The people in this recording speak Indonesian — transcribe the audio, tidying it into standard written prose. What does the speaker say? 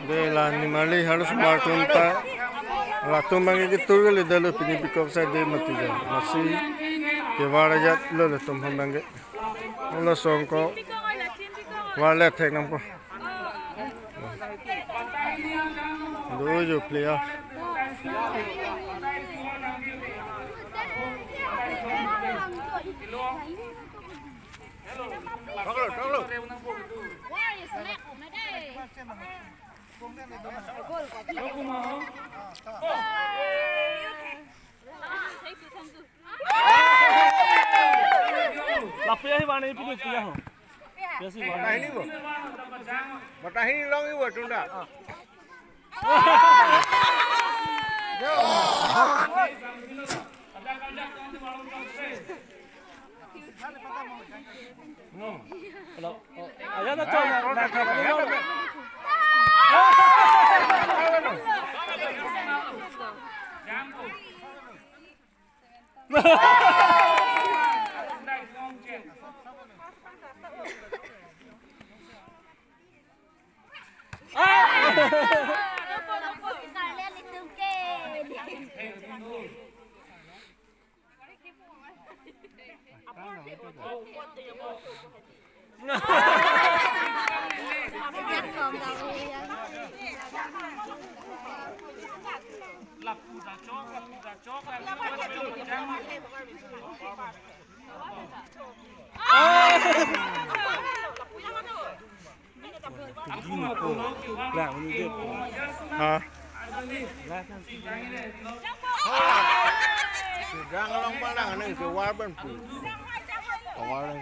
Dela animali harus matunta tumbang itu gele dalo pini pikop sa de matiga masih kewarajat lo tumbang bangge lo songko wale tek nampo dojo player Lapia hi bani pidu kiya ho. Biasa ini bo matahini long ibu tunda Kalau aja na chona na khabar. Lah ini hah jangan long pandang ini ke warban pu warban